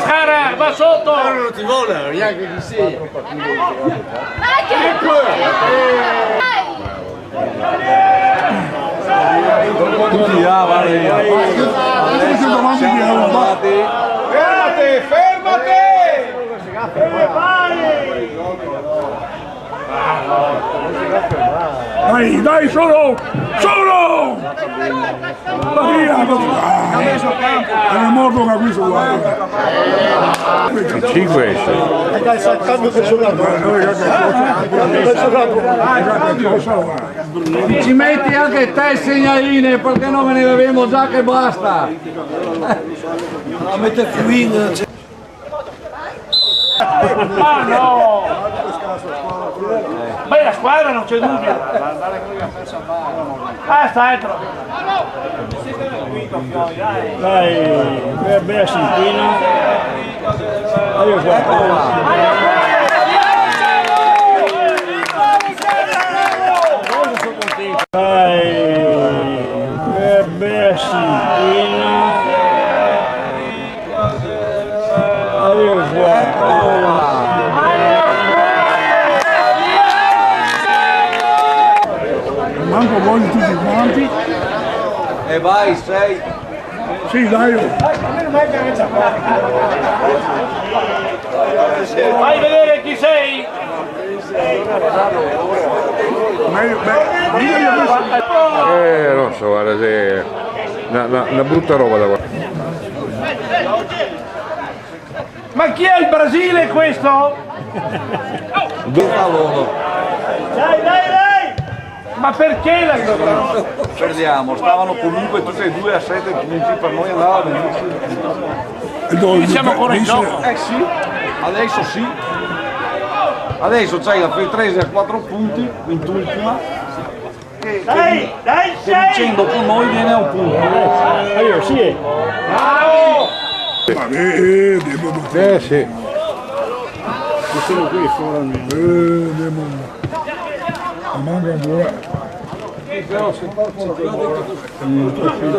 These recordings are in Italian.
Mascara, va sotto! Non ti vuole, neanche chi sei. Tutti là, vale via. Fermate, fermate! Dai, dai, solo! Solo! Via, è morto una qui su guarda. Chi questo? Ci metti anche te segnaline perché non me ne avevo già che basta. La mette fluina. Ma no! Beh, la squadra non c'è dubbio. Ah, sta dentro. Dai, bella cinquina. Io Dai, bella cinquina. Manco voglio tutti quanti. E vai, sei. Sì, dai. Fai vedere chi sei! Non so, guarda, se una brutta roba da guardare. Ma chi è il Brasile questo? Due palloni. Dai, dai, dai! Ma perché la Perdiamo, stavano comunque tutti e due a 7 punti, per noi andava benissimo. Qui siamo ancora in gioco. Sì, adesso sì. Adesso c'hai la Feltrese a 4 punti, quintultima. Che vincendo con noi viene a un punto. Io sì. Bravo! Sì. Sono qui fuori. Manca ancora.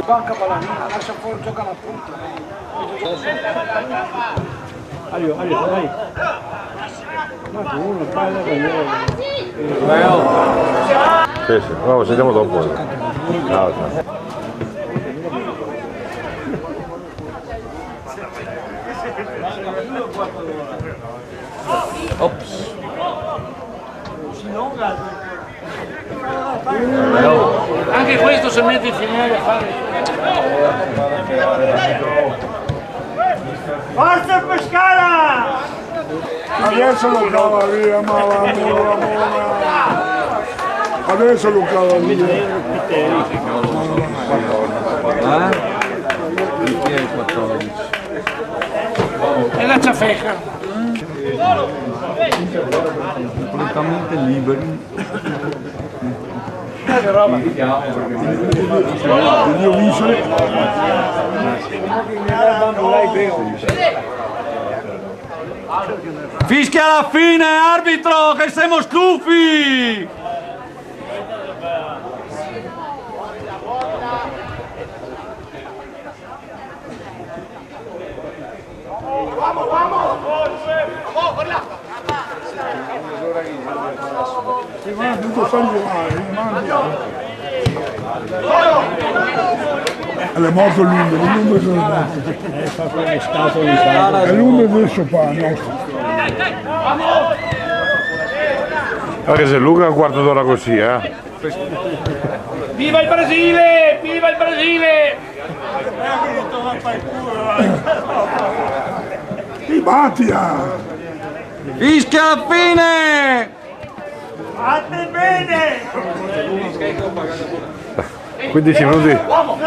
Banca Palanina, lascia fuori, gioca la punta. Dai. Ma tu uno parla con Sì, no, sentiamo dopo. Ciao. Ops. Anche questo se metti in finale a fare. Forza Pescara! Adesso lo cava via, ma adesso lo cava via. Chi è il 14? E la ciafeca. Completamente liberi. Io vincere. Fischia alla fine, arbitro, che siamo stufi! Tutto sangue è morto l'undo sono morto. È l'undo adesso fa, nostro. Anche se Luca è un quarto d'ora così, Viva il Brasile! Viva il Brasile! Batia! Fischia alla fine! Fate bene! 15 minuti. Bravo!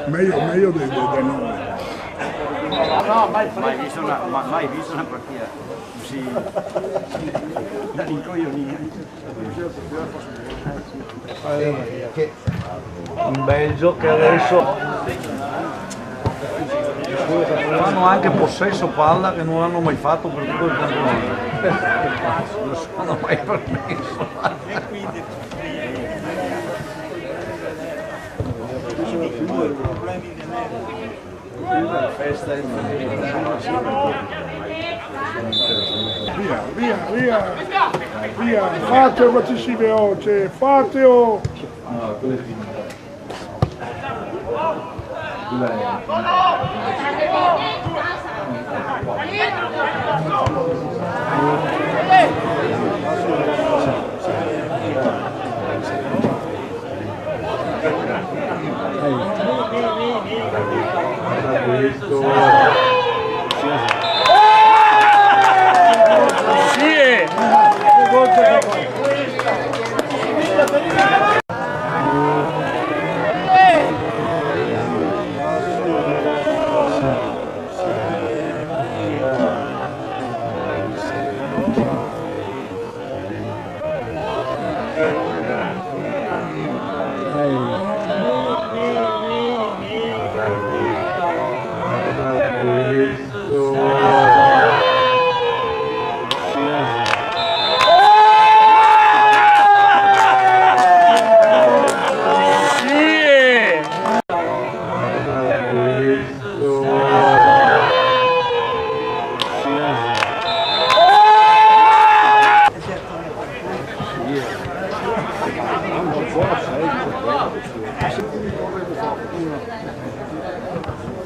Meglio dei noi. No, mai visto una partita così da rincoglionire. in Belgio che adesso fanno anche possesso palla che non l'hanno mai fatto per tutto il campionato. Non sono mai permesso. Via, fatelo che ci si veloce, fatelo!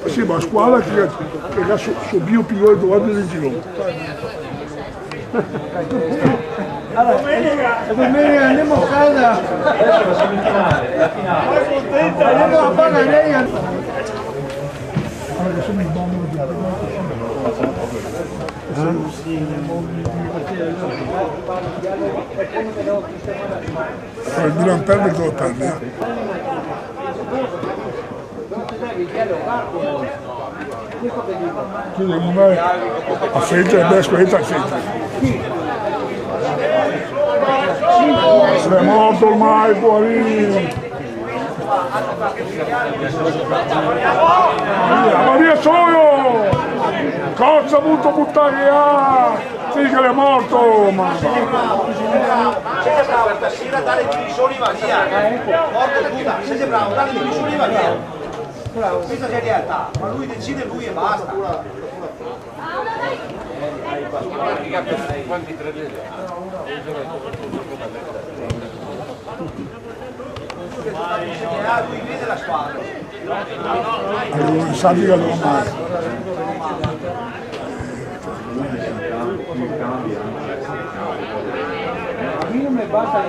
Sì, ma a squadra che subiu più il dovato del giro. Domenica andiamo a casa. Adesso la semifinale, la finale. Sono contenta, andiamo a fare la Lega. Il Milan perde dove perde. Secondo me a frente è squadra a frente. Se è morto ormai, poverino. Ma via solo! Cosa butto buttare via? Sì che è morto! Ma... Sei bravo stasera a dare i divisori va via. Morto tutta, sei bravo, dare i divisori va via. Questa è realtà, ma lui decide lui e basta. Quanti 3 lui vede la squadra. Allora, non sa di che non mai. A mí no me basta la